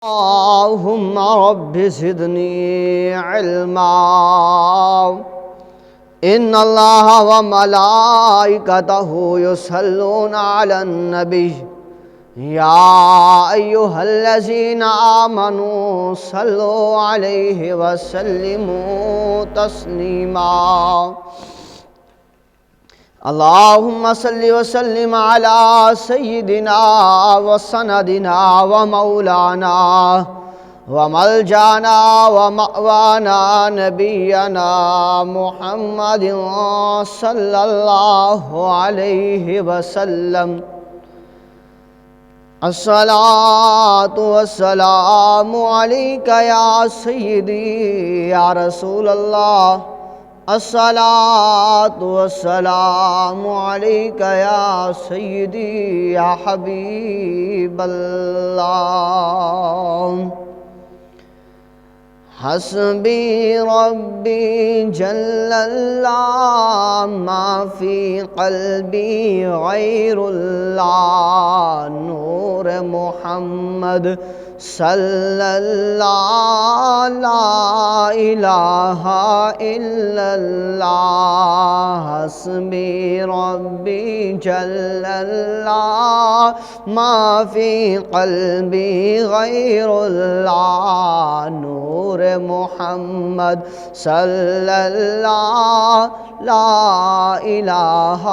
اللهم رب زدني علما إن الله وملائكته يصلون على النبي يا أيها الذين آمنوا صلوا عليه وسلموا تسليما اللهم صل وسلم على سيدنا وسندنا ومولانا وملجانا ومأوانا نبينا محمد صلى الله عليه وسلم الصلاة والسلام عليك يا سيدي يا رسول الله الصلاة والسلام عليك يا سيدي يا حبيب الله حسبي ربي جل الله ما في قلبي غير الله نور محمد صلى الله لا إله إلا الله حسبي ربي جل الله ما في قلبي غير الله نور محمد صلى الله لا إله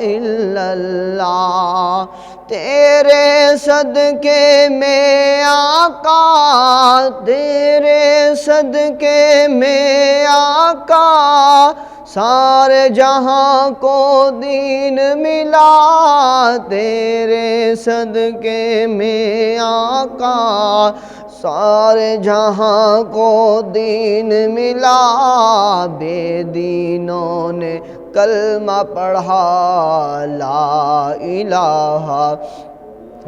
إلا الله تیرے صدقے میں آقا تیرے صدقے میں آقا سارے جہاں کو دین ملا تیرے صدقے میں آقا سارے جہاں کو دین ملا بے دینوں نے کلمہ پڑھا لا الہ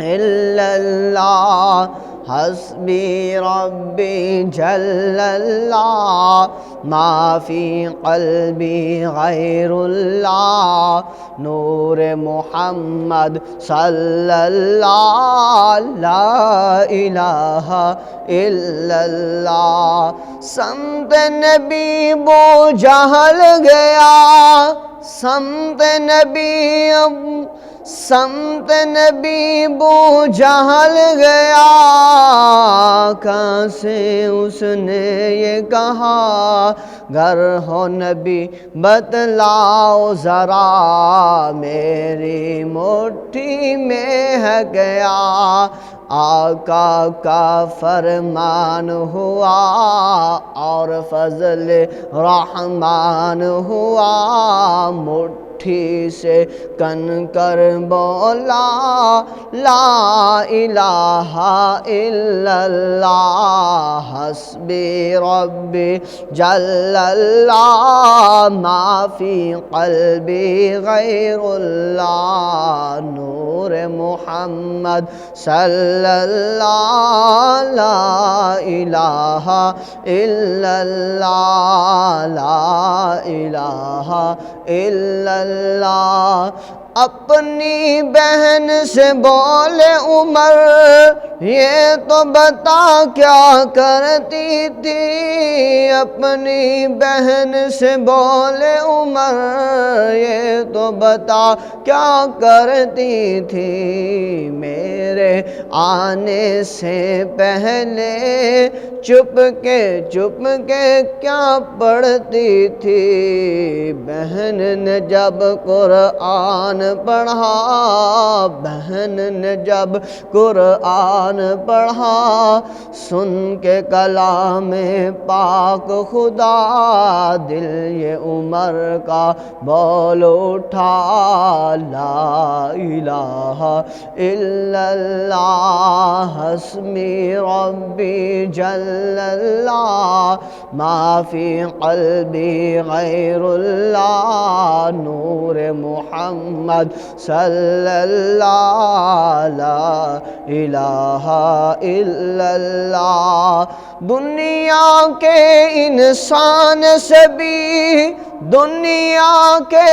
الا اللہ حسبی ربی جل اللہ ما فی قلبی غیر اللہ نور محمد صلی اللہ لا الہ الا اللہ سمت نبی بو جہل گیا سمت نبی بو جہل گیا کہاں سے اس نے یہ کہا گر ہو نبی بتلاؤ ذرا میری مٹھی میں ہے گیا آقا کا فرمان ہوا اور فضل رحمان ہوا مٹھی سے کن کر بولا لا الہ الا اللہ حسبی ربی جل اللہ ما فی قلبی غیر اللہ نور محمد صلی اللہ لا الہ الا اللہ لا الہ الا اللہ اپنی بہن سے بولے عمر یہ تو بتا کیا کرتی تھی اپنی بہن سے بولے عمر یہ تو بتا کیا کرتی تھی میرے آنے سے پہلے چپ کے کیا پڑھتی تھی بہن نے جب قرآن پڑھا بہن نے جب قرآن پڑھا سن کے کلام پاک خدا دل یہ عمر کا بول اٹھا لا الہ الا اللہ حسبی ربی جل اللہ ما فی قلبی غیر اللہ نور محمد صلی اللہ لا الہ الا اللہ دنیا کے انسان سبھی، دنیا کے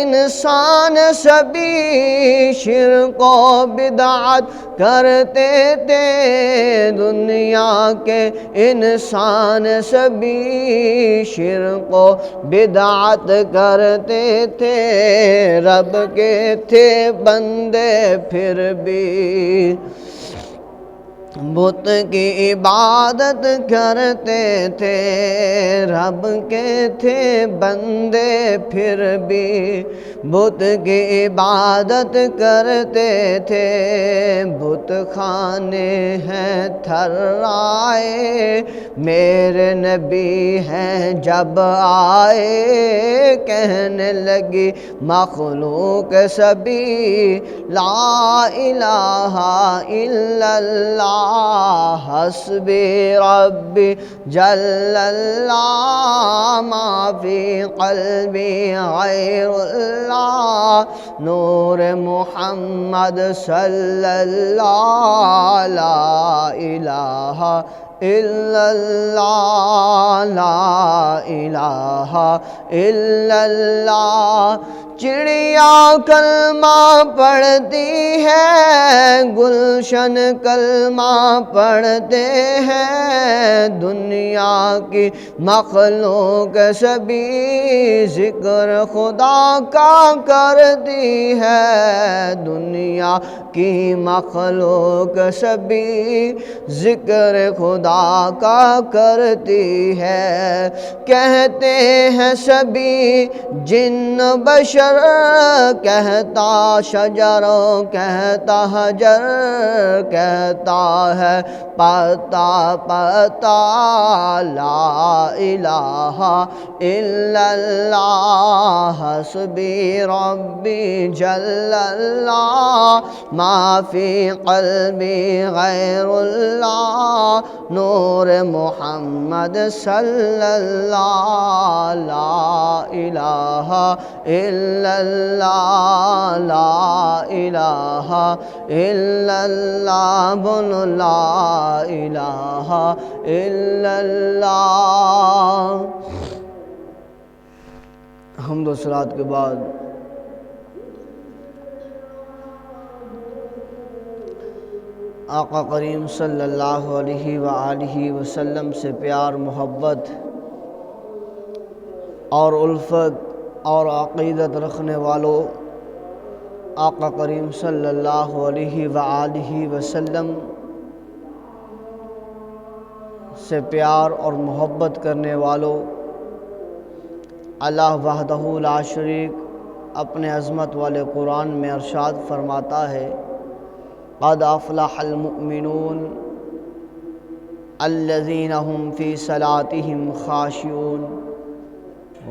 انسان سبھی شرک و بدعت کرتے تھے، دنیا کے انسان سبھی شرک و بدعت کرتے تھے، رب کے تھے بندے پھر بھی بت کی عبادت کرتے تھے، رب کے تھے بندے پھر بھی بت کی عبادت کرتے تھے، بت خانے ہیں تھرائے میرے نبی ہیں جب آئے، کہنے لگی مخلوق سبھی لا الہ الا اللہ حسبی ربی جل اللہ ما فی قلبی غیر اللہ نور محمد صلی اللہ لا الہ الا اللہ لا الہ الا اللہ۔ چڑیا کلمہ پڑھتی ہے، گلشن کلمہ پڑھتے ہیں، دنیا کی مخلوق سبھی ذکر خدا کا کرتی ہے، دنیا کی مخلوق سبھی ذکر خدا کا کرتی ہے، کہتے ہیں سبھی جن بشر، کہتا شجر کہتا حجر، کہتا ہے پتا پتا لا الہ الا اللہ حسبی ربی جل اللہ ما فی قلبی غیر اللہ نور محمد صلی اللہ لا الہ الا اللہ لا الہ الا اللہ بولو لا الہ الا اللہ۔ حمد و صلوات کے بعد آقا کریم صلی اللہ علیہ وآلہ وسلم سے پیار محبت اور الفت اور عقیدت رکھنے والوں، آقا کریم صلی اللہ علیہ وآلہ وسلم سے پیار اور محبت کرنے والوں، اللہ وحدہ لا شریک اپنے عظمت والے قرآن میں ارشاد فرماتا ہے قد افلح المؤمنون الذین هم فی صلاتهم خاشعون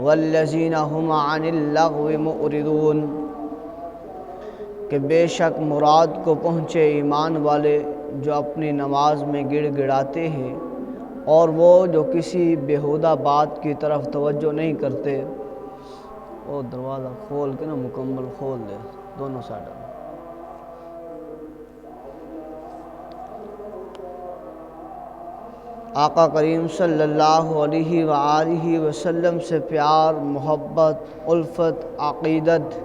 والذین هم عن اللغو معرضون، کہ بے شک مراد کو پہنچے ایمان والے جو اپنی نماز میں گڑ گڑاتے ہیں اور وہ جو کسی بیہودہ بات کی طرف توجہ نہیں کرتے۔ وہ دروازہ کھول کے نا مکمل کھول دے دونوں سائڈوں۔ آقا کریم صلی اللہ علیہ وآلہ وسلم سے پیار محبت الفت عقیدت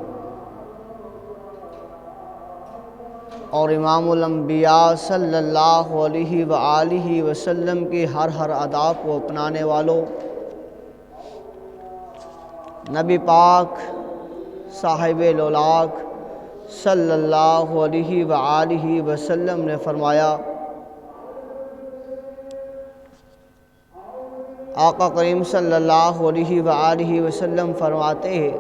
اور امام الانبیاء صلی اللہ علیہ وآلہ وسلم کی ہر ادا کو اپنانے والوں، نبی پاک صاحب لولاک صلی اللہ علیہ وآلہ وسلم نے فرمایا، آقا کریم صلی اللہ علیہ وآلہ وسلم فرماتے ہیں،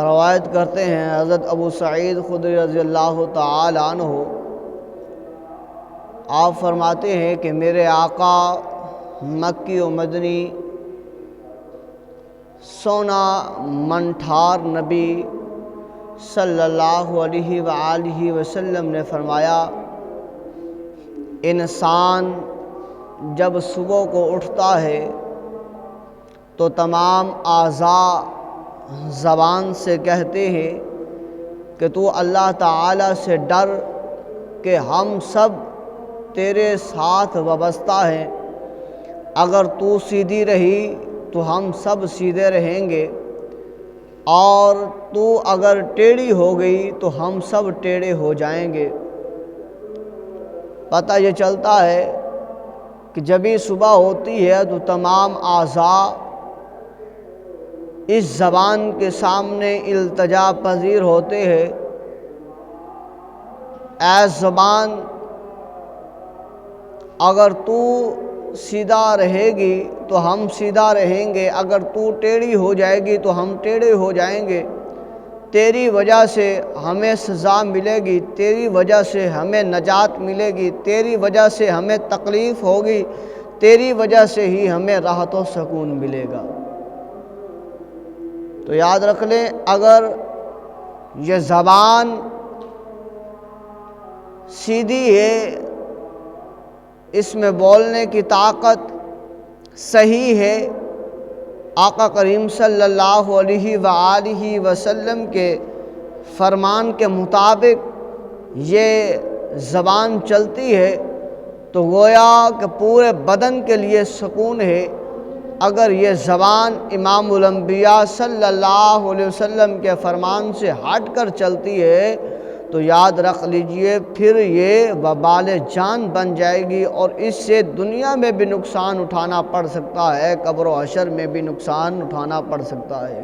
روایت کرتے ہیں حضرت ابو سعید خدری رضی اللہ تعالی عنہ، آپ فرماتے ہیں کہ میرے آقا مکی و مدنی سونا منٹھار نبی صلی اللہ علیہ وآلہ وسلم نے فرمایا، انسان جب صبح کو اٹھتا ہے تو تمام اعضاء زبان سے کہتے ہیں کہ تو اللہ تعالیٰ سے ڈر کہ ہم سب تیرے ساتھ وابستہ ہیں، اگر تو سیدھی رہی تو ہم سب سیدھے رہیں گے، اور تو اگر ٹیڑھی ہو گئی تو ہم سب ٹیڑھے ہو جائیں گے۔ پتہ یہ چلتا ہے کہ جب ہی صبح ہوتی ہے تو تمام اعضاء اس زبان کے سامنے التجا پذیر ہوتے ہیں، اے زبان اگر تو سیدھا رہے گی تو ہم سیدھا رہیں گے، اگر تو ٹیڑھی ہو جائے گی تو ہم ٹیڑھے ہو جائیں گے، تیری وجہ سے ہمیں سزا ملے گی، تیری وجہ سے ہمیں نجات ملے گی، تیری وجہ سے ہمیں تکلیف ہوگی، تیری وجہ سے ہی ہمیں راحت و سکون ملے گا۔ تو یاد رکھ لیں، اگر یہ زبان سیدھی ہے، اس میں بولنے کی طاقت صحیح ہے، آقا کریم صلی اللہ علیہ وآلہ وسلم کے فرمان کے مطابق یہ زبان چلتی ہے تو گویا کہ پورے بدن کے لیے سکون ہے۔ اگر یہ زبان امام الانبیاء صلی اللہ علیہ وسلم کے فرمان سے ہٹ کر چلتی ہے تو یاد رکھ لیجئے پھر یہ وبال جان بن جائے گی، اور اس سے دنیا میں بھی نقصان اٹھانا پڑ سکتا ہے، قبر و حشر میں بھی نقصان اٹھانا پڑ سکتا ہے۔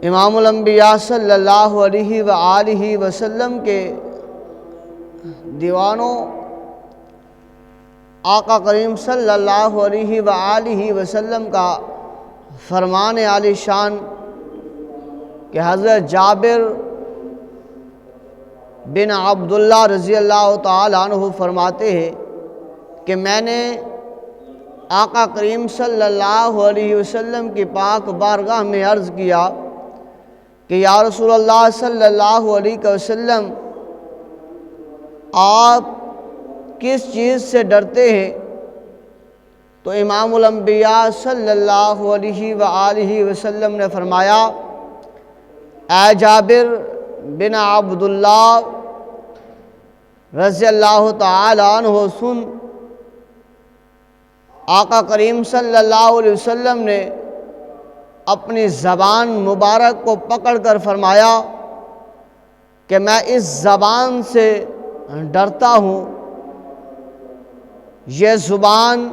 امام الانبیاء صلی اللہ علیہ وآلہ وسلم کے دیوانوں، آقا کریم صلی اللہ علیہ وآلہ وسلم کا فرمان عالی شان کہ حضرت جابر بن عبداللہ رضی اللہ تعالیٰ عنہ فرماتے ہیں کہ میں نے آقا کریم صلی اللہ علیہ وسلم کی پاک بارگاہ میں عرض کیا کہ یا رسول اللہ صلی اللہ علیہ وسلم، آپ کس چیز سے ڈرتے ہیں؟ تو امام الانبیاء صلی اللہ علیہ وآلہ وسلم نے فرمایا، اے جابر بن عبداللہ رضی اللہ تعالی عنہ سن، آقا کریم صلی اللہ علیہ وسلم نے اپنی زبان مبارک کو پکڑ کر فرمایا کہ میں اس زبان سے ڈرتا ہوں، یہ زبان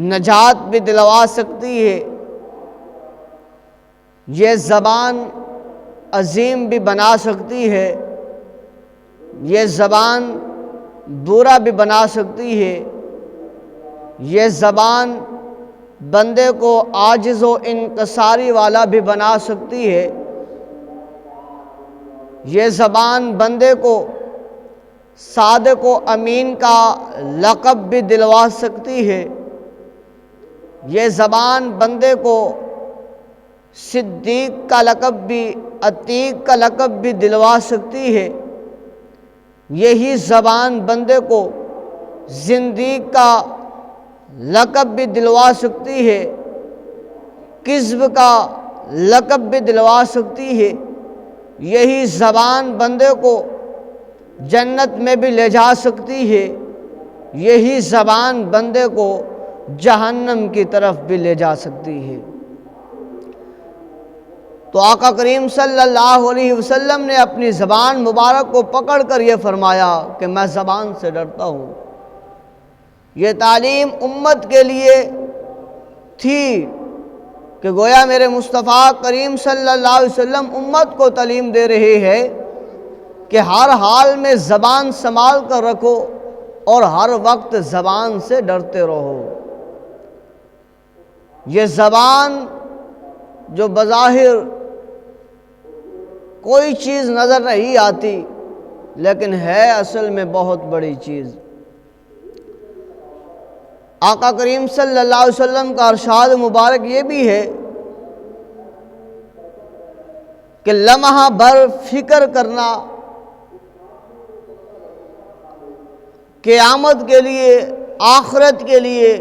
نجات بھی دلوا سکتی ہے، یہ زبان عظیم بھی بنا سکتی ہے، یہ زبان برا بھی بنا سکتی ہے، یہ زبان بندے کو عاجز و انکساری والا بھی بنا سکتی ہے، یہ زبان بندے کو صادق و امین کا لقب بھی دلوا سکتی ہے، یہ زبان بندے کو صدیق کا لقب بھی، عتیق کا لقب بھی دلوا سکتی ہے، یہی زبان بندے کو زندیق کا لقب بھی دلوا سکتی ہے، کذب کا لقب بھی دلوا سکتی ہے، یہی زبان بندے کو جنت میں بھی لے جا سکتی ہے، یہی زبان بندے کو جہنم کی طرف بھی لے جا سکتی ہے۔ تو آقا کریم صلی اللہ علیہ وسلم نے اپنی زبان مبارک کو پکڑ کر یہ فرمایا کہ میں زبان سے ڈرتا ہوں۔ یہ تعلیم امت کے لیے تھی کہ گویا میرے مصطفیٰ کریم صلی اللہ علیہ وسلم امت کو تعلیم دے رہے ہیں کہ ہر حال میں زبان سنبھال کر رکھو اور ہر وقت زبان سے ڈرتے رہو۔ یہ زبان جو بظاہر کوئی چیز نظر نہیں آتی لیکن ہے اصل میں بہت بڑی چیز۔ آقا کریم صلی اللہ علیہ وسلم کا ارشاد مبارک یہ بھی ہے کہ لمحہ بھر فکر کرنا قیامت کے لیے، آخرت کے لیے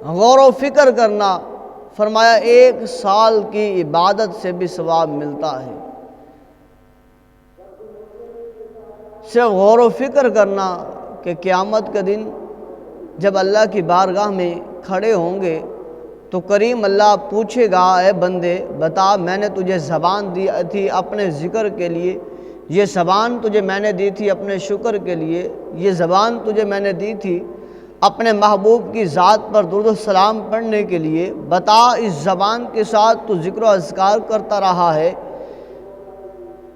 غور و فکر کرنا، فرمایا 1 سال کی عبادت سے بھی ثواب ملتا ہے۔ صرف غور و فکر کرنا کہ قیامت کے دن جب اللہ کی بارگاہ میں کھڑے ہوں گے تو کریم اللہ پوچھے گا، اے بندے بتا میں نے تجھے زبان دی تھی اپنے ذکر کے لیے، یہ زبان تجھے میں نے دی تھی اپنے شکر کے لیے، یہ زبان تجھے میں نے دی تھی اپنے محبوب کی ذات پر درود و سلام پڑھنے کے لیے، بتا اس زبان کے ساتھ تو ذکر و اذکار کرتا رہا ہے،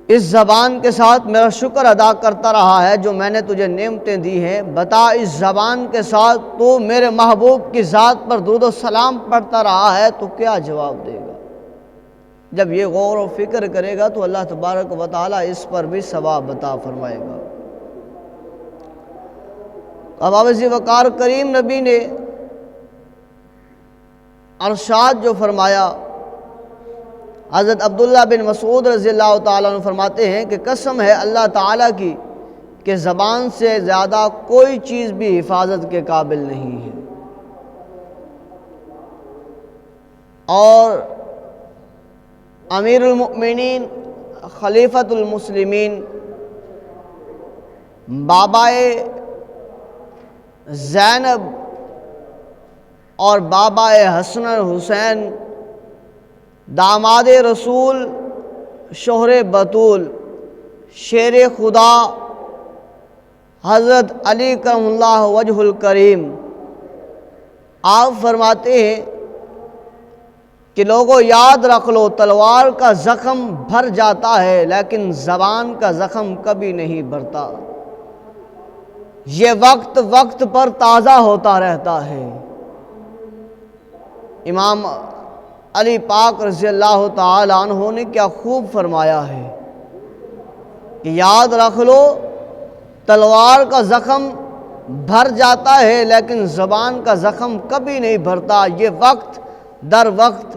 اس زبان کے ساتھ میرا شکر ادا کرتا رہا ہے جو میں نے تجھے نعمتیں دی ہیں، بتا اس زبان کے ساتھ تو میرے محبوب کی ذات پر درود و سلام پڑھتا رہا ہے، تو کیا جواب دے گا؟ جب یہ غور و فکر کرے گا تو اللہ تبارک و تعالیٰ اس پر بھی ثواب عطا فرمائے گا۔ اب ذی وقار کریم نبی نے ارشاد جو فرمایا، حضرت عبداللہ بن مسعود رضی اللہ تعالیٰ عنہ فرماتے ہیں کہ قسم ہے اللہ تعالیٰ کی کہ زبان سے زیادہ کوئی چیز بھی حفاظت کے قابل نہیں ہے، اور امیر المؤمنین خلیفۃ المسلمین بابائے زینب اور بابائے حسن حسین داماد رسول شوہر بطول شیر خدا حضرت علی کرم اللہ وجہ الکریم، آپ فرماتے ہیں کہ لوگوں یاد رکھ لو تلوار کا زخم بھر جاتا ہے لیکن زبان کا زخم کبھی نہیں بھرتا، یہ وقت وقت پر تازہ ہوتا رہتا ہے۔ امام علی پاک رضی اللہ تعالی عنہ نے کیا خوب فرمایا ہے کہ یاد رکھ لو تلوار کا زخم بھر جاتا ہے لیکن زبان کا زخم کبھی نہیں بھرتا، یہ وقت در وقت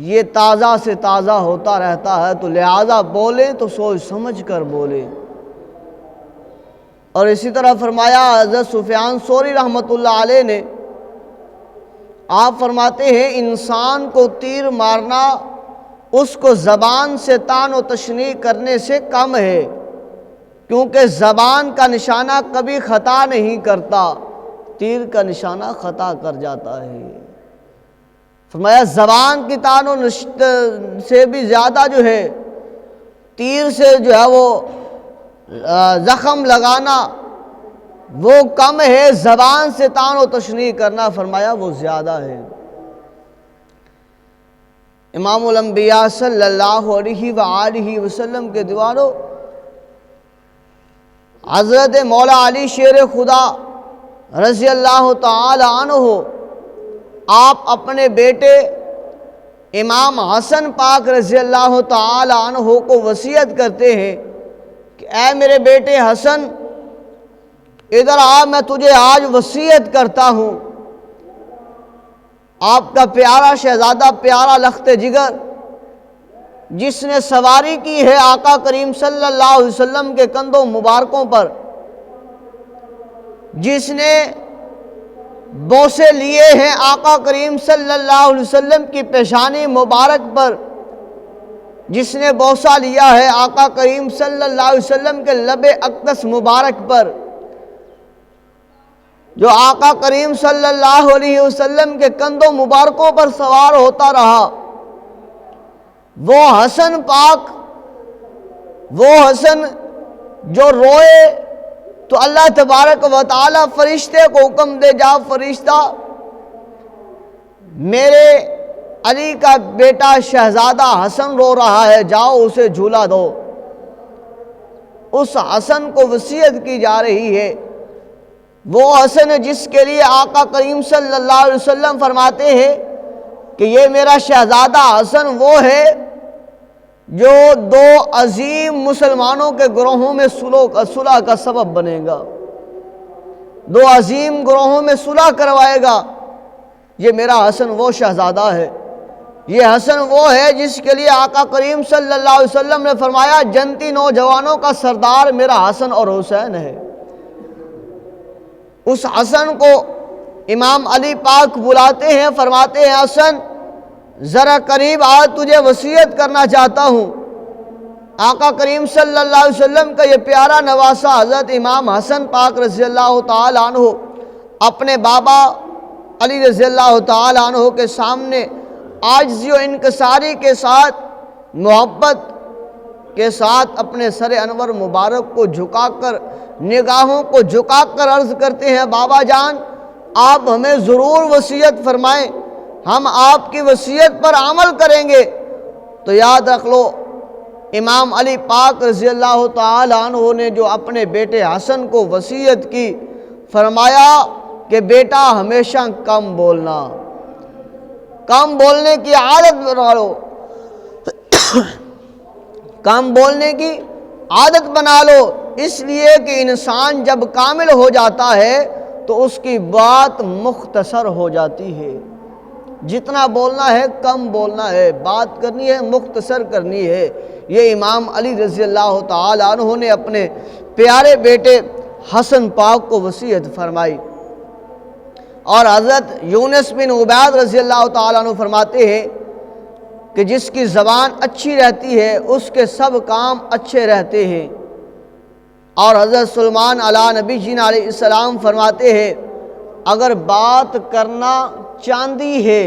یہ تازہ سے تازہ ہوتا رہتا ہے، تو لہذا بولیں تو سوچ سمجھ کر بولیں۔ اور اسی طرح فرمایا حضرت سفیان ثوری رحمۃ اللہ علیہ نے، آپ فرماتے ہیں انسان کو تیر مارنا اس کو زبان سے طعن و تشنیع کرنے سے کم ہے، کیونکہ زبان کا نشانہ کبھی خطا نہیں کرتا، تیر کا نشانہ خطا کر جاتا ہے۔ فرمایا زبان کی طعن و سے بھی زیادہ جو ہے تیر سے جو ہے وہ زخم لگانا وہ کم ہے، زبان سے طعن و تشنیع کرنا فرمایا وہ زیادہ ہے۔ امام الانبیاء صلی اللہ علیہ وآلہ وسلم کے دیوانوں، حضرت مولا علی شیر خدا رضی اللہ تعالی عنہ آپ اپنے بیٹے امام حسن پاک رضی اللہ تعالی عنہ کو وصیت کرتے ہیں کہ اے میرے بیٹے حسن ادھر آ، میں تجھے آج وصیت کرتا ہوں۔ آپ کا پیارا شہزادہ، پیارا لخت جگر، جس نے سواری کی ہے آقا کریم صلی اللہ علیہ وسلم کے کندھوں مبارکوں پر، جس نے بوسے لیے ہیں آقا کریم صلی اللہ علیہ وسلم کی پیشانی مبارک پر، جس نے بوسہ لیا ہے آقا کریم صلی اللہ علیہ وسلم کے لب اقدس مبارک پر، جو آقا کریم صلی اللہ علیہ وسلم کے کندھوں مبارکوں پر سوار ہوتا رہا، وہ حسن پاک، وہ حسن جو روئے تو اللہ تبارک و تعالی فرشتے کو حکم دے، جا فرشتہ میرے علی کا بیٹا شہزادہ حسن رو رہا ہے، جاؤ اسے جھولا دو۔ اس حسن کو وصیت کی جا رہی ہے، وہ حسن جس کے لیے آقا کریم صلی اللہ علیہ وسلم فرماتے ہیں کہ یہ میرا شہزادہ حسن وہ ہے جو دو عظیم مسلمانوں کے گروہوں میں صلح کا سبب بنے گا، دو عظیم گروہوں میں صلح کروائے گا۔ یہ میرا حسن وہ شہزادہ ہے، یہ حسن وہ ہے جس کے لیے آقا کریم صلی اللہ علیہ وسلم نے فرمایا جنتی نوجوانوں کا سردار میرا حسن اور حسین ہے۔ اس حسن کو امام علی پاک بلاتے ہیں، فرماتے ہیں حسن ذرا قریب آ، تجھے وصیت کرنا چاہتا ہوں۔ آقا کریم صلی اللہ علیہ وسلم کا یہ پیارا نواسہ حضرت امام حسن پاک رضی اللہ تعالیٰ عنہ اپنے بابا علی رضی اللہ تعالیٰ عنہ کے سامنے عاجزی و انکساری کے ساتھ، محبت کے ساتھ اپنے سر انور مبارک کو جھکا کر، نگاہوں کو جھکا کر عرض کرتے ہیں، بابا جان آپ ہمیں ضرور وصیت فرمائیں، ہم آپ کی وصیت پر عمل کریں گے۔ تو یاد رکھ لو، امام علی پاک رضی اللہ تعالیٰ عنہ نے جو اپنے بیٹے حسن کو وصیت کی، فرمایا کہ بیٹا ہمیشہ کم بولنا، کم بولنے کی عادت بنا لو، کم بولنے کی عادت بنا لو، اس لیے کہ انسان جب کامل ہو جاتا ہے تو اس کی بات مختصر ہو جاتی ہے۔ جتنا بولنا ہے کم بولنا ہے، بات کرنی ہے مختصر کرنی ہے۔ یہ امام علی رضی اللہ تعالیٰ عنہ نے اپنے پیارے بیٹے حسن پاک کو وصیت فرمائی۔ اور حضرت یونس بن عبید رضی اللہ تعالیٰ عنہ فرماتے ہیں کہ جس کی زبان اچھی رہتی ہے اس کے سب کام اچھے رہتے ہیں۔ اور حضرت سلمان علیہ نبی جین علیہ السلام فرماتے ہیں، اگر بات کرنا چاندی ہے،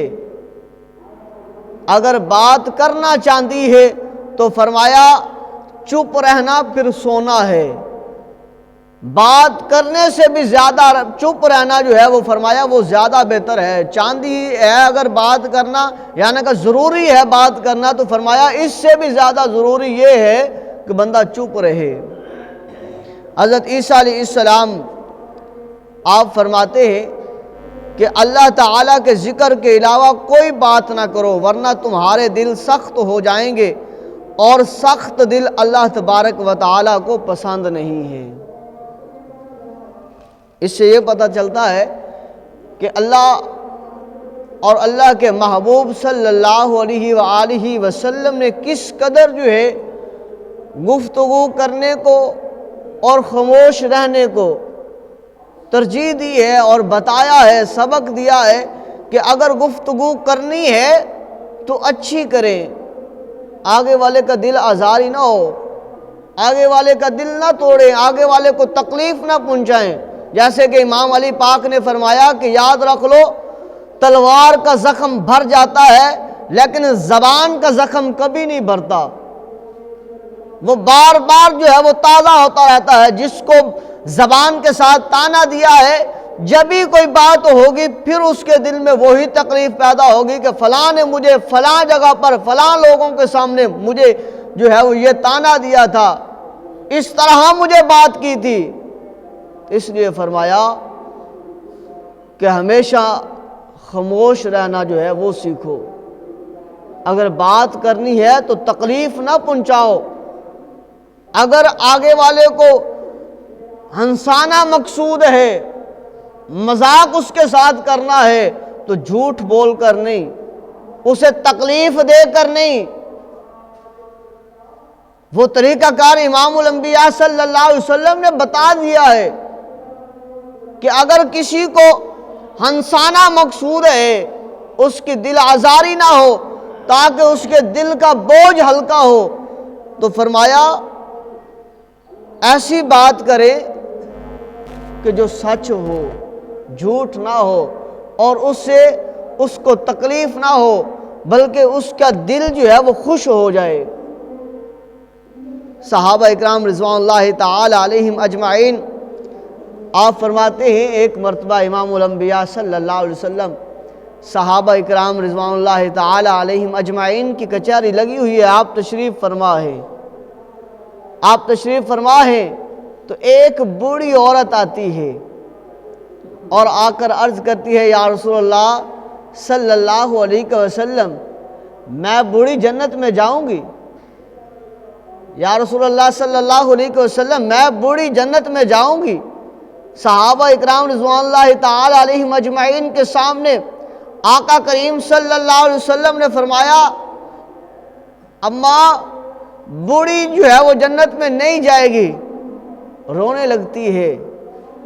اگر بات کرنا چاندی ہے تو فرمایا چپ رہنا پھر سونا ہے۔ بات کرنے سے بھی زیادہ چپ رہنا جو ہے وہ فرمایا وہ زیادہ بہتر ہے۔ چاندی ہے اگر بات کرنا، یعنی کہ ضروری ہے بات کرنا، تو فرمایا اس سے بھی زیادہ ضروری یہ ہے کہ بندہ چپ رہے۔ حضرت عیسیٰ علیہ السلام آپ فرماتے ہیں کہ اللہ تعالیٰ کے ذکر کے علاوہ کوئی بات نہ کرو ورنہ تمہارے دل سخت ہو جائیں گے، اور سخت دل اللہ تبارک و تعالیٰ کو پسند نہیں ہے۔ اس سے یہ پتہ چلتا ہے کہ اللہ اور اللہ کے محبوب صلی اللہ علیہ وآلہ وسلم نے کس قدر جو ہے گفتگو کرنے کو اور خاموش رہنے کو ترجیح دی ہے، اور بتایا ہے، سبق دیا ہے کہ اگر گفتگو کرنی ہے تو اچھی کریں، آگے والے کا دل آزاری نہ ہو، آگے والے کا دل نہ توڑیں، آگے والے کو تکلیف نہ پہنچائیں۔ جیسے کہ امام علی پاک نے فرمایا کہ یاد رکھ لو، تلوار کا زخم بھر جاتا ہے لیکن زبان کا زخم کبھی نہیں بھرتا، وہ بار بار جو ہے وہ تازہ ہوتا رہتا ہے۔ جس کو زبان کے ساتھ تانا دیا ہے، جب بھی کوئی بات ہوگی پھر اس کے دل میں وہی تکلیف پیدا ہوگی کہ فلاں نے مجھے فلاں جگہ پر فلاں لوگوں کے سامنے مجھے جو ہے وہ یہ تانا دیا تھا، اس طرح مجھے بات کی تھی۔ اس لیے فرمایا کہ ہمیشہ خاموش رہنا جو ہے وہ سیکھو، اگر بات کرنی ہے تو تکلیف نہ پہنچاؤ، اگر آگے والے کو ہنسانا مقصود ہے، مذاق اس کے ساتھ کرنا ہے تو جھوٹ بول کر نہیں، اسے تکلیف دے کر نہیں۔ وہ طریقہ کار امام الانبیاء صلی اللہ علیہ وسلم نے بتا دیا ہے کہ اگر کسی کو ہنسانا مقصود ہے، اس کی دل آزاری نہ ہو تاکہ اس کے دل کا بوجھ ہلکا ہو، تو فرمایا ایسی بات کرے کہ جو سچ ہو، جھوٹ نہ ہو، اور اس سے اس کو تکلیف نہ ہو بلکہ اس کا دل جو ہے وہ خوش ہو جائے۔ صحابہ اکرام رضوان اللہ تعالی علیہم اجمعین آپ فرماتے ہیں ایک مرتبہ امام الانبیاء صلی اللہ علیہ وسلم، صحابہ اکرام رضوان اللہ تعالی علیہم اجمعین کی کچہری لگی ہوئی ہے، آپ تشریف فرما ہیں، آپ تشریف فرما ہیں تو ایک بوڑھی عورت آتی ہے اور آ کر عرض کرتی ہے، یا رسول اللہ صلی اللہ علیہ وسلم میں بوڑھی جنت میں جاؤں گی؟ یا رسول اللہ صلی اللہ علیہ وسلم میں بوڑھی جنت میں جاؤں گی؟ صحابہ اکرام رضوان اللہ تعالی علیہم اجمعین کے سامنے آقا کریم صلی اللہ علیہ وسلم نے فرمایا، اماں بوڑھی جو ہے وہ جنت میں نہیں جائے گی، رونے لگتی ہے۔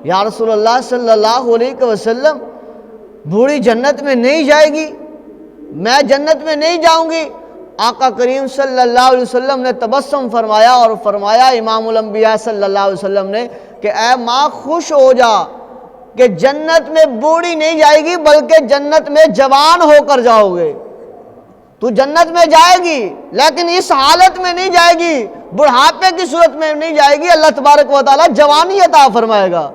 یا رسول اللہ صلی اللہ علیہ وسلم بوڑھی جنت میں نہیں جائے گی، میں جنت میں نہیں جاؤں گی؟ آقا کریم صلی اللہ علیہ وسلم نے تبسم فرمایا اور فرمایا امام الانبیاء صلی اللہ علیہ وسلم نے کہ اے ماں خوش ہو جا کہ جنت میں بوڑھی نہیں جائے گی بلکہ جنت میں جوان ہو کر جاؤ گے۔ تو جنت میں جائے گی لیکن اس حالت میں نہیں جائے گی، بڑھاپے کی صورت میں نہیں جائے گی، اللہ تبارک و تعالیٰ جوانی عطا فرمائے گا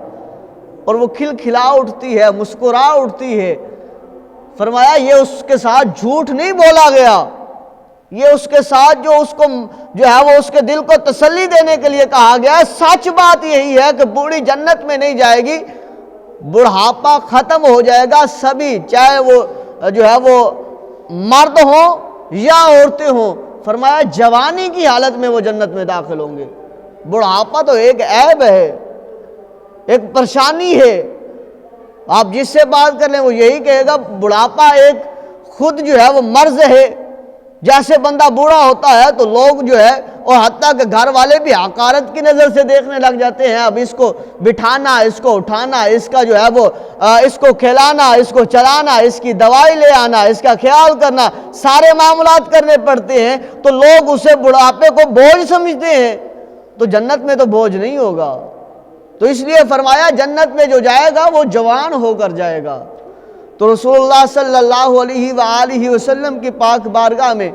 اور وہ کھلکھلا اٹھتی ہے، مسکرا اٹھتی ہے۔ فرمایا یہ اس کے ساتھ جھوٹ نہیں بولا گیا، یہ اس کے ساتھ جو ہے وہ اس کے دل کو تسلی دینے کے لیے کہا گیا ہے۔ سچ بات یہی ہے کہ بوڑھی جنت میں نہیں جائے گی، بڑھاپا ختم ہو جائے گا، سبھی چاہے وہ جو ہے وہ مرد ہوں یا عورتیں ہوں، فرمایا جوانی کی حالت میں وہ جنت میں داخل ہوں گے۔ بڑھاپا تو ایک عیب ہے، ایک پریشانی ہے، آپ جس سے بات کر لیں وہ یہی کہے گا بڑھاپا ایک خود جو ہے وہ مرض ہے۔ جیسے بندہ بوڑھا ہوتا ہے تو لوگ جو ہے اور حتیٰ کہ گھر والے بھی حقارت کی نظر سے دیکھنے لگ جاتے ہیں، اب اس کو بٹھانا، اس کو اٹھانا، اس کا جو ہے وہ اس کو کھلانا، اس کو چلانا، اس کی دوائی لے آنا، اس کا خیال کرنا، سارے معاملات کرنے پڑتے ہیں تو لوگ اسے بڑھاپے کو بوجھ سمجھتے ہیں۔ تو جنت میں تو بوجھ نہیں ہوگا، تو اس لیے فرمایا جنت میں جو جائے گا وہ جوان ہو کر جائے گا۔ تو رسول اللہ صلی اللہ علیہ وآلہ وسلم کی پاک بارگاہ میں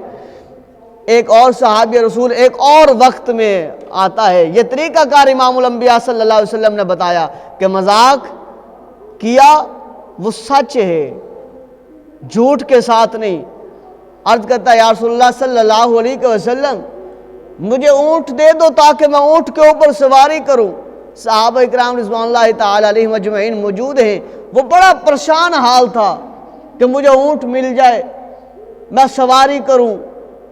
ایک اور صحابی رسول ایک اور وقت میں آتا ہے، یہ طریقہ کار امام الانبیاء صلی اللہ علیہ وسلم نے بتایا کہ مذاق کیا وہ سچ ہے، جھوٹ کے ساتھ نہیں۔ عرض کرتا ہے یا رسول اللہ صلی اللہ علیہ وسلم مجھے اونٹ دے دو تاکہ میں اونٹ کے اوپر سواری کروں۔ صحابہ اکرام رضوان اللہ تعالی علیہم اجمعین موجود ہیں، وہ بڑا پریشان حال تھا کہ مجھے اونٹ مل جائے، میں سواری کروں،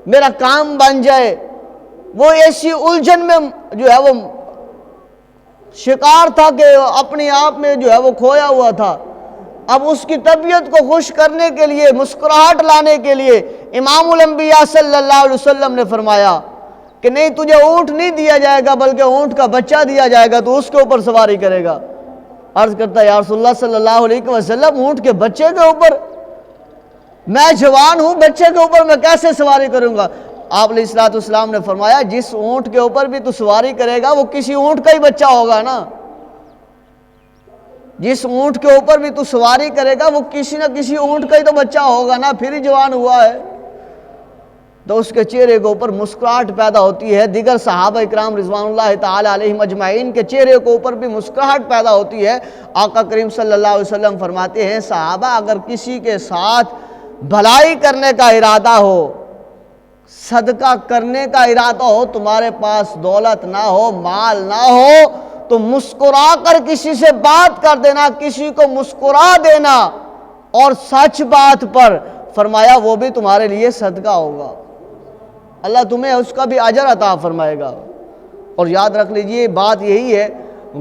میرا کام بن جائے۔ وہ ایسی الجھن میں جو ہے وہ شکار تھا کہ اپنے آپ میں جو ہے وہ کھویا ہوا تھا۔ اب اس کی طبیعت کو خوش کرنے کے لیے، مسکراہٹ لانے کے لیے امام الانبیاء صلی اللہ علیہ وسلم نے فرمایا کہ نہیں تجھے اونٹ نہیں دیا جائے گا بلکہ اونٹ کا بچہ دیا جائے گا، تو اس کے اوپر سواری کرے گا۔ عرض کرتا ہے یا رسول اللہ صلی اللہ علیہ وسلم اونٹ کے بچے کے اوپر؟ میں جوان ہوں، بچے کے اوپر میں کیسے سواری کروں گا؟ آپ علیہ الصلوۃ والسلام نے فرمایا جس اونٹ کے اوپر بھی تو سواری کرے گا وہ کسی اونٹ کا ہی بچہ ہوگا نا، جس اونٹ کے اوپر بھی تو سواری کرے گا وہ کسی نہ کسی اونٹ کا ہی تو بچہ ہوگا نا، پھر ہی جوان ہوا ہے۔ تو اس کے چہرے کے اوپر مسکراہٹ پیدا ہوتی ہے۔ دیگر صحابہ اکرام رضوان اللہ تعالی علیہم اجمعین کے چہرے کے اوپر بھی مسکراہٹ پیدا ہوتی ہے۔ آقا کریم صلی اللہ علیہ وسلم فرماتے ہیں صحابہ اگر کسی کے ساتھ بھلائی کرنے کا ارادہ ہو، صدقہ کرنے کا ارادہ ہو، تمہارے پاس دولت نہ ہو، مال نہ ہو، تو مسکرا کر کسی سے بات کر دینا، کسی کو مسکرا دینا اور سچ بات پر، فرمایا وہ بھی تمہارے لیے صدقہ ہوگا، اللہ تمہیں اس کا بھی اجر عطا فرمائے گا۔ اور یاد رکھ لیجئے بات یہی ہے،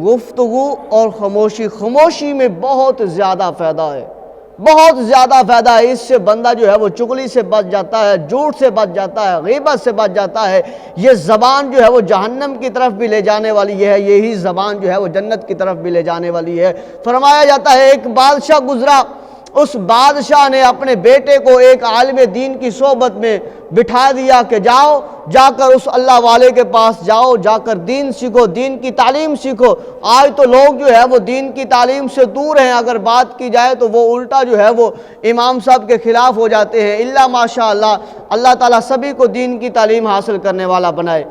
گفتگو اور خاموشی میں بہت زیادہ فائدہ ہے، بہت زیادہ فائدہ ہے۔ اس سے بندہ جو ہے وہ چغلی سے بچ جاتا ہے، جھوٹ سے بچ جاتا ہے، غیبت سے بچ جاتا ہے۔ یہ زبان جو ہے وہ جہنم کی طرف بھی لے جانے والی ہے، یہی زبان جو ہے وہ جنت کی طرف بھی لے جانے والی ہے۔ فرمایا جاتا ہے ایک بادشاہ گزرا، اس بادشاہ نے اپنے بیٹے کو ایک عالم دین کی صحبت میں بٹھا دیا کہ جاؤ، جا کر اس اللہ والے کے پاس جاؤ، جا کر دین سیکھو، دین کی تعلیم سیکھو۔ آج تو لوگ جو ہے وہ دین کی تعلیم سے دور ہیں، اگر بات کی جائے تو وہ الٹا جو ہے وہ امام صاحب کے خلاف ہو جاتے ہیں۔ الا ماشاء اللہ، اللہ تعالیٰ سبھی کو دین کی تعلیم حاصل کرنے والا بنائے،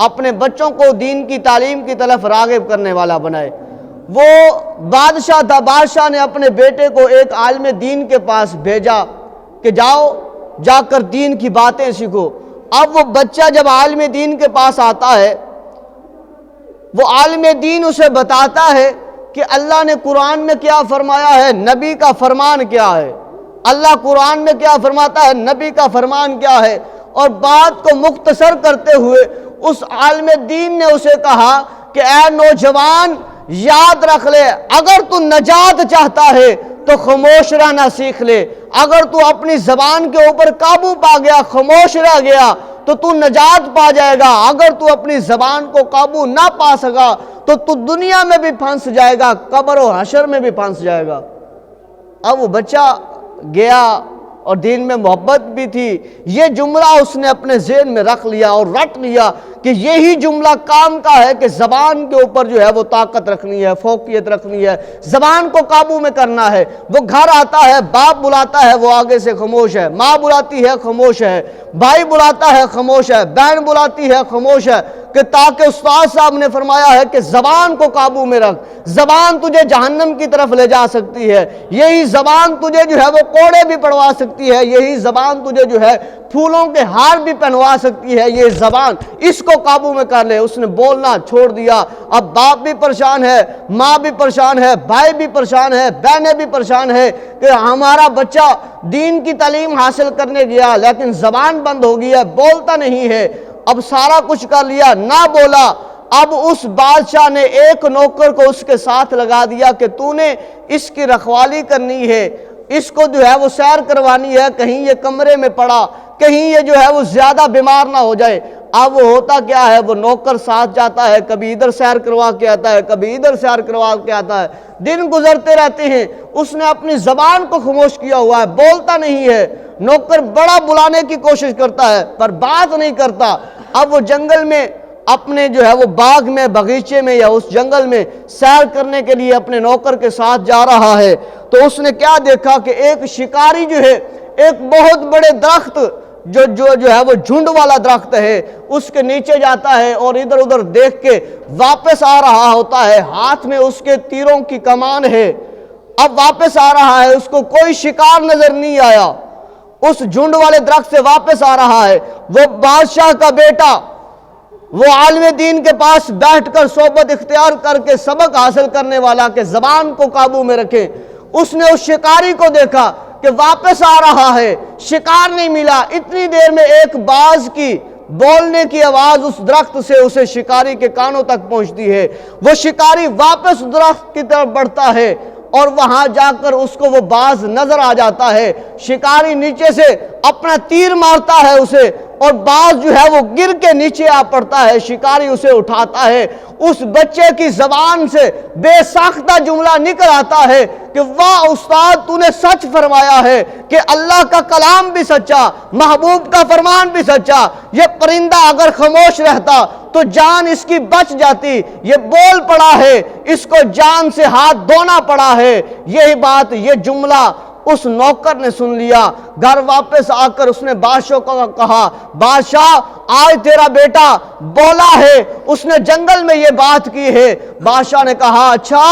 اپنے بچوں کو دین کی تعلیم کی طرف راغب کرنے والا بنائے۔ وہ بادشاہ تھا، بادشاہ نے اپنے بیٹے کو ایک عالم دین کے پاس بھیجا کہ جاؤ، جا کر دین کی باتیں سیکھو۔ اب وہ بچہ جب عالم دین کے پاس آتا ہے، وہ عالم دین اسے بتاتا ہے کہ اللہ نے قرآن میں کیا فرمایا ہے، نبی کا فرمان کیا ہے، اللہ قرآن میں کیا فرماتا ہے، نبی کا فرمان کیا ہے۔ اور بات کو مختصر کرتے ہوئے اس عالم دین نے اسے کہا کہ اے نوجوان یاد رکھ لے، اگر تو نجات چاہتا ہے تو خاموش رہنا سیکھ لے۔ اگر تو اپنی زبان کے اوپر قابو پا گیا، خاموش رہ گیا تو تو نجات پا جائے گا۔ اگر تو اپنی زبان کو قابو نہ پا سکا تو تو دنیا میں بھی پھنس جائے گا، قبر و حشر میں بھی پھنس جائے گا۔ اب وہ بچہ گیا اور دین میں محبت بھی تھی، یہ جملہ اس نے اپنے ذہن میں رکھ لیا اور رٹ لیا کہ یہی جملہ کام کا ہے کہ زبان کے اوپر جو ہے وہ طاقت رکھنی ہے، فوقیت رکھنی ہے، زبان کو قابو میں کرنا ہے۔ وہ گھر آتا ہے، باپ بلاتا ہے، وہ آگے سے خاموش ہے، ماں بلاتی ہے خاموش ہے، بھائی بلاتا ہے خاموش ہے، بہن بلاتی ہے خاموش ہے، کہ تاکہ استاد صاحب نے فرمایا ہے کہ زبان کو قابو میں رکھ، زبان تجھے جہنم کی طرف لے جا سکتی ہے، یہی زبان تجھے جو ہے وہ کوڑے بھی پڑوا سکتی ہے، یہی زبان تجھے جو ہے پھولوں کے ہار بھی پہنوا سکتی ہے، یہ زبان، اس کو قابو میں کر لے۔ اس نے بولنا چھوڑ دیا۔ اب باپ بھی پریشان ہے، ماں بھی پریشان ہے، بھائی بھی پریشان ہے، بہنیں بھی پریشان ہے کہ ہمارا بچہ دین کی تعلیم حاصل کرنے گیا لیکن زبان بند ہو گئی ہے، بولتا نہیں ہے۔ اب سارا کچھ کر لیا، نہ بولا۔ اب اس بادشاہ نے ایک نوکر کو اس کے ساتھ لگا دیا کہ تو نے اس کی رکھوالی کرنی ہے، اس کو جو ہے وہ سیر کروانی ہے، کہیں یہ کمرے میں پڑا، کہیں یہ جو ہے وہ زیادہ بیمار نہ ہو جائے۔ اب وہ ہوتا کیا ہے، وہ نوکر ساتھ جاتا ہے، کبھی ادھر سیر کروا کے آتا ہے، کبھی ادھر سیر کروا کے آتا ہے، دن گزرتے رہتے ہیں۔ اس نے اپنی زبان کو خاموش کیا ہوا ہے، بولتا نہیں ہے۔ نوکر بڑا بلانے کی کوشش کرتا ہے پر بات نہیں کرتا۔ اب وہ جنگل میں اپنے جو ہے وہ باغ میں، باغیچے میں یا اس جنگل میں سیر کرنے کے لیے اپنے نوکر کے ساتھ جا رہا ہے تو اس نے کیا دیکھا کہ ایک شکاری جو ہے ایک بہت بڑے درخت جو ہے وہ جھنڈ والا درخت ہے اس کے نیچے جاتا ہے اور ادھر ادھر دیکھ کے واپس آ رہا ہوتا ہے، ہاتھ میں اس کے تیروں کی کمان ہے۔ اب واپس آ رہا ہے، اس کو کوئی شکار نظر نہیں آیا، اس جھنڈ والے درخت سے واپس آ رہا ہے۔ وہ بادشاہ کا بیٹا، وہ عالم دین کے پاس بیٹھ کر صحبت اختیار کر کے سبق حاصل کرنے والا کہ زبان کو قابو میں رکھے، اس نے اس شکاری کو دیکھا کہ واپس آ رہا ہے، شکار نہیں ملا۔ اتنی دیر میں ایک باز کی بولنے کی آواز اس درخت سے اسے شکاری کے کانوں تک پہنچتی ہے۔ وہ شکاری واپس درخت کی طرف بڑھتا ہے اور وہاں جا کر اس کو وہ باز نظر آ جاتا ہے۔ شکاری نیچے سے اپنا تیر مارتا ہے اسے اور باز جو ہے وہ گر کے نیچے آ پڑتا ہے، شکاری اسے اٹھاتا ہے۔ اس بچے کی زبان سے بے ساختہ جملہ نکل آتا ہے کہ واہ استاد، تو نے سچ فرمایا ہے کہ اللہ کا کلام بھی سچا، محبوب کا فرمان بھی سچا۔ یہ پرندہ اگر خاموش رہتا تو جان اس کی بچ جاتی، یہ بول پڑا ہے، اس کو جان سے ہاتھ دھونا پڑا ہے۔ یہی بات، یہ جملہ اس نوکر نے سن لیا۔ گھر واپس آ کر اس نے بادشاہ کو کہا، بادشاہ آج تیرا بیٹا بولا ہے، اس نے جنگل میں یہ بات کی ہے۔ بادشاہ نے کہا اچھا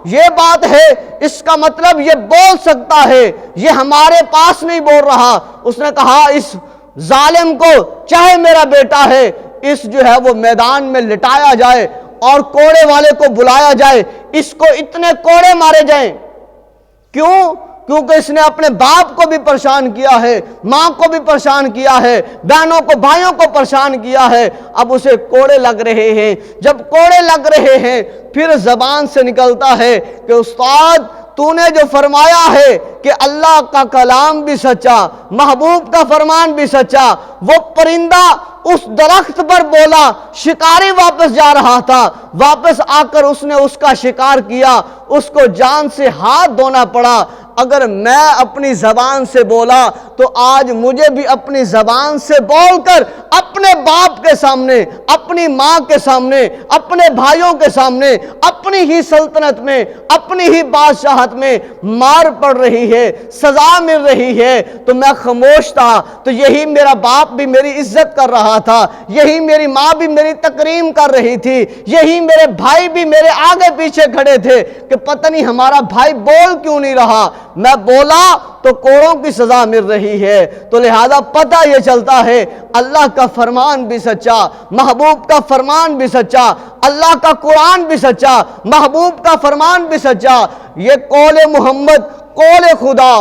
یہ بات ہے، اس کا مطلب یہ بول سکتا ہے، یہ ہمارے پاس نہیں بول رہا۔ اس نے کہا اس ظالم کو، چاہے میرا بیٹا ہے، اس جو ہے وہ میدان میں لٹایا جائے اور کوڑے والے کو بلایا جائے، اس کو اتنے کوڑے مارے جائیں۔ کیوں؟ کیونکہ اس نے اپنے باپ کو بھی پریشان کیا ہے، ماں کو بھی پریشان کیا ہے، بہنوں کو بھائیوں کو پریشان کیا ہے۔ اب اسے کوڑے لگ رہے ہیں۔ جب کوڑے لگ رہے ہیں پھر زبان سے نکلتا ہے کہ استاد تو نے جو فرمایا ہے کہ اللہ کا کلام بھی سچا، محبوب کا فرمان بھی سچا، وہ پرندہ اس درخت پر بولا، شکاری واپس جا رہا تھا، واپس آ کر اس نے اس کا شکار کیا، اس کو جان سے ہاتھ دھونا پڑا۔ اگر میں اپنی زبان سے بولا تو آج مجھے بھی اپنی زبان سے بول کر اپنے باپ کے سامنے، اپنی ماں کے سامنے، اپنے بھائیوں کے سامنے، اپنی ہی سلطنت میں، اپنی ہی بادشاہت میں مار پڑ رہی ہے، سزا مل رہی ہے، تو میں خاموش تھا تو یہی میرا باپ بھی میری عزت کر رہا تھا، یہی میری ماں بھی میری تکریم کر رہی تھی، یہی میرے بھائی بھی میرے آگے پیچھے کھڑے تھے کہ پتہ نہیں ہمارا بھائی بول کیوں نہیں رہا۔ میں بولا تو کوڑوں کی سزا مل رہی ہے۔ تو لہذا پتہ یہ چلتا ہے اللہ کا فرمان بھی سچا، محبوب کا فرمان بھی سچا، اللہ کا قرآن بھی سچا، محبوب کا فرمان بھی سچا۔ یہ قول محمد، قول خدا،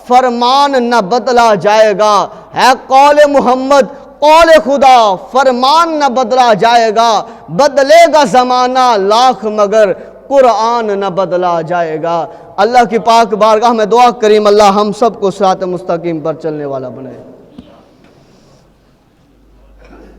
فرمان نہ بدلا جائے گا، ہے قول محمد، قول خدا، فرمان نہ بدلا جائے گا، بدلے گا زمانہ لاکھ مگر قرآن نہ بدلا جائے گا۔ اللہ کی پاک بارگاہ میں دعا کریم اللہ ہم سب کو صراط مستقیم پر چلنے والا بنائے۔